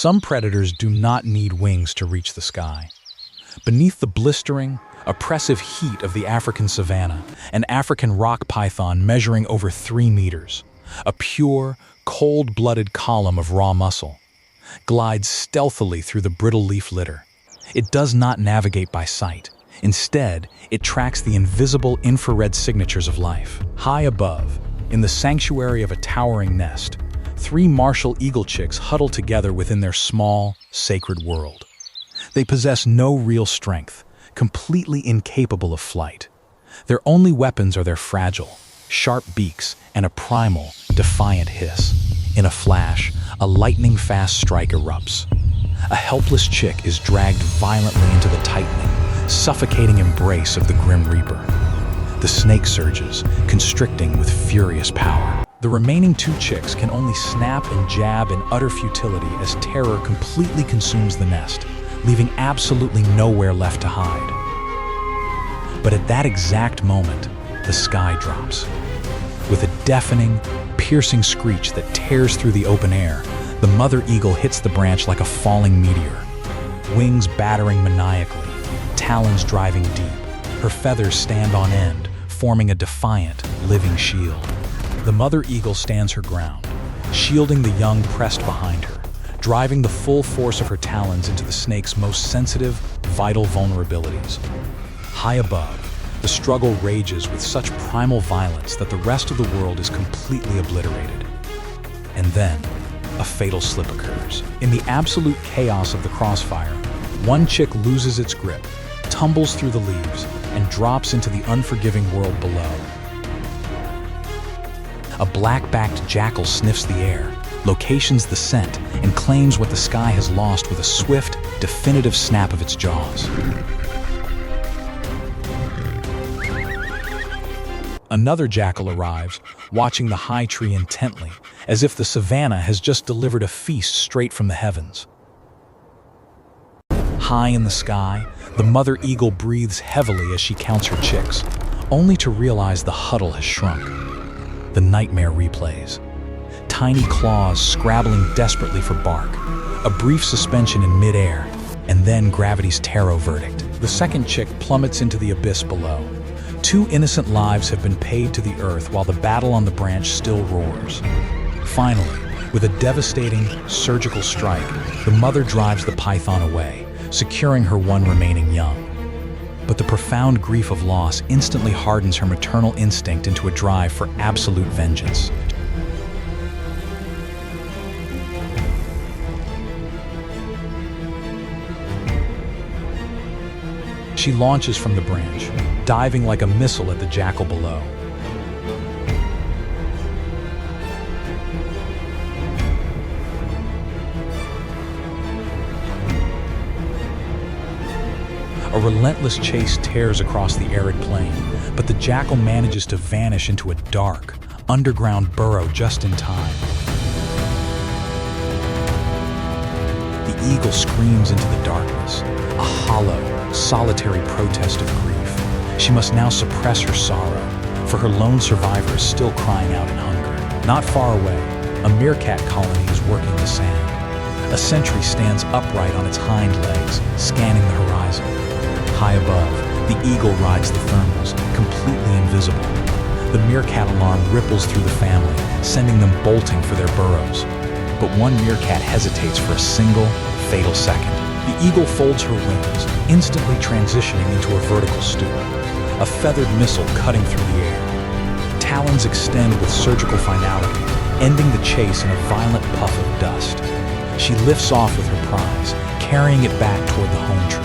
Some predators do not need wings to reach the sky. Beneath the blistering, oppressive heat of the African savanna, an African rock python measuring over 3 meters, a pure, cold-blooded column of raw muscle, glides stealthily through the brittle leaf litter. It does not navigate by sight. Instead, it tracks the invisible infrared signatures of life. High above, in the sanctuary of a towering nest, 3 martial eagle chicks huddle together within their small, sacred world. They possess no real strength, completely incapable of flight. Their only weapons are their fragile, sharp beaks and a primal, defiant hiss. In a flash, a lightning-fast strike erupts. A helpless chick is dragged violently into the tightening, suffocating embrace of the Grim Reaper. The snake surges, constricting with furious power. The remaining 2 chicks can only snap and jab in utter futility as terror completely consumes the nest, leaving absolutely nowhere left to hide. But at that exact moment, the sky drops. With a deafening, piercing screech that tears through the open air, the mother eagle hits the branch like a falling meteor. Wings battering maniacally, talons driving deep, her feathers stand on end, forming a defiant, living shield. The mother eagle stands her ground, shielding the young pressed behind her, driving the full force of her talons into the snake's most sensitive, vital vulnerabilities. High above, the struggle rages with such primal violence that the rest of the world is completely obliterated. And then, a fatal slip occurs. In the absolute chaos of the crossfire, one chick loses its grip, tumbles through the leaves, and drops into the unforgiving world below. A black-backed jackal sniffs the air, locations the scent, and claims what the sky has lost with a swift, definitive snap of its jaws. Another jackal arrives, watching the high tree intently, as if the savanna has just delivered a feast straight from the heavens. High in the sky, the mother eagle breathes heavily as she counts her chicks, only to realize the huddle has shrunk. The nightmare replays. Tiny claws scrabbling desperately for bark, a brief suspension in midair, and then gravity's tarot verdict. The second chick plummets into the abyss below. 2 innocent lives have been paid to the earth while the battle on the branch still roars. Finally, with a devastating, surgical strike, the mother drives the python away, securing her 1 remaining young. But the profound grief of loss instantly hardens her maternal instinct into a drive for absolute vengeance. She launches from the branch, diving like a missile at the jackal below. A relentless chase tears across the arid plain, but the jackal manages to vanish into a dark, underground burrow just in time. The eagle screams into the darkness, a hollow, solitary protest of grief. She must now suppress her sorrow, for her lone survivor is still crying out in hunger. Not far away, a meerkat colony is working the sand. A sentry stands upright on its hind legs, scanning the horizon. High above, the eagle rides the thermals, completely invisible. The meerkat alarm ripples through the family, sending them bolting for their burrows. But one meerkat hesitates for a single, fatal second. The eagle folds her wings, instantly transitioning into a vertical stoop, a feathered missile cutting through the air. Talons extend with surgical finality, ending the chase in a violent puff of dust. She lifts off with her prize, carrying it back toward the home tree.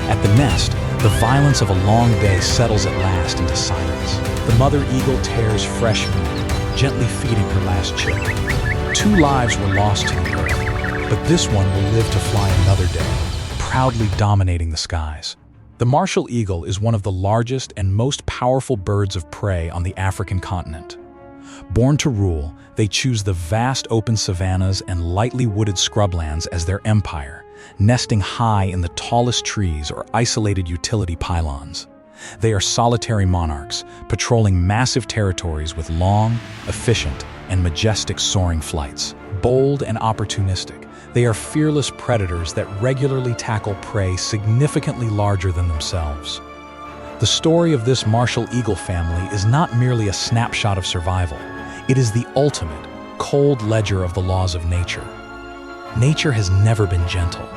At the nest, the violence of a long day settles at last into silence. The mother eagle tears fresh meat, gently feeding her last chick. 2 lives were lost to the earth, but this one will live to fly another day, proudly dominating the skies. The martial eagle is one of the largest and most powerful birds of prey on the African continent. Born to rule, they choose the vast open savannas and lightly wooded scrublands as their empire, nesting high in the tallest trees or isolated utility pylons. They are solitary monarchs, patrolling massive territories with long, efficient, and majestic soaring flights. Bold and opportunistic, They are fearless predators that regularly tackle prey significantly larger than themselves. The story of this martial eagle family is not merely a snapshot of survival. It is the ultimate, cold ledger of the laws of nature. Nature has never been gentle.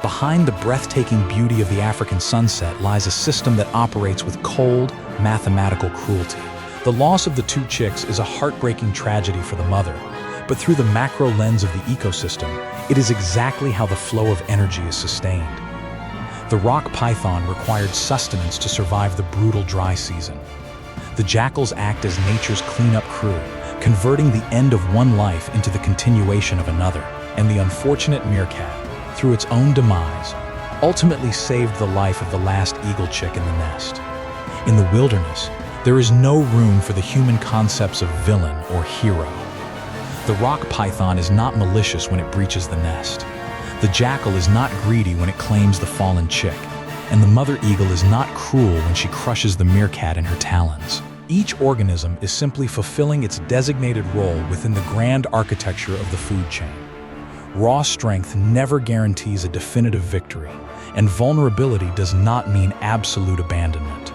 Behind the breathtaking beauty of the African sunset lies a system that operates with cold, mathematical cruelty. The loss of the two chicks is a heartbreaking tragedy for the mother, but through the macro lens of the ecosystem, it is exactly how the flow of energy is sustained. The rock python required sustenance to survive the brutal dry season. The jackals act as nature's cleanup crew, converting the end of one life into the continuation of another. And the unfortunate meerkat, through its own demise, ultimately saved the life of the last eagle chick in the nest. In the wilderness, there is no room for the human concepts of villain or hero. The rock python is not malicious when it breaches the nest. The jackal is not greedy when it claims the fallen chick. And the mother eagle is not cruel when she crushes the meerkat in her talons. Each organism is simply fulfilling its designated role within the grand architecture of the food chain. Raw strength never guarantees a definitive victory, and vulnerability does not mean absolute abandonment.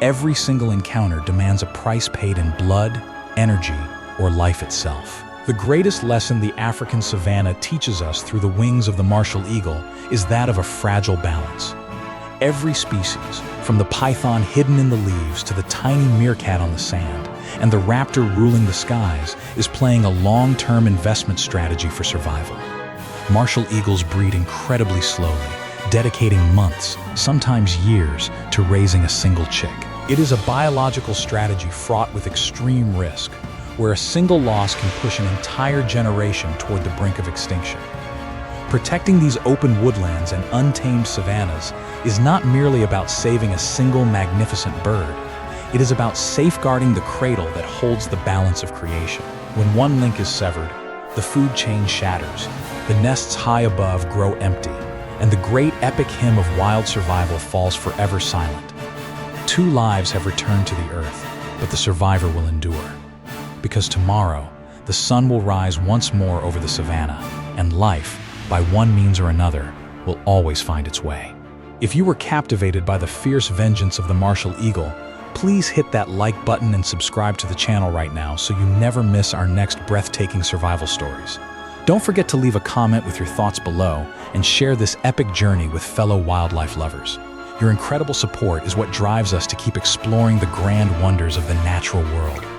Every single encounter demands a price paid in blood, energy, or life itself. The greatest lesson the African savanna teaches us through the wings of the martial eagle is that of a fragile balance. Every species, from the python hidden in the leaves to the tiny meerkat on the sand, and the raptor ruling the skies, is playing a long-term investment strategy for survival. Martial eagles breed incredibly slowly, dedicating months, sometimes years, to raising a single chick. It is a biological strategy fraught with extreme risk, where a single loss can push an entire generation toward the brink of extinction. Protecting these open woodlands and untamed savannas is not merely about saving a single magnificent bird. It is about safeguarding the cradle that holds the balance of creation. When one link is severed, the food chain shatters, the nests high above grow empty, and the great epic hymn of wild survival falls forever silent. Two lives have returned to the earth, but the survivor will endure. Because tomorrow, the sun will rise once more over the savanna, and life, by one means or another, will always find its way. If you were captivated by the fierce vengeance of the martial eagle, please hit that like button and subscribe to the channel right now so you never miss our next breathtaking survival stories. Don't forget to leave a comment with your thoughts below and share this epic journey with fellow wildlife lovers. Your incredible support is what drives us to keep exploring the grand wonders of the natural world.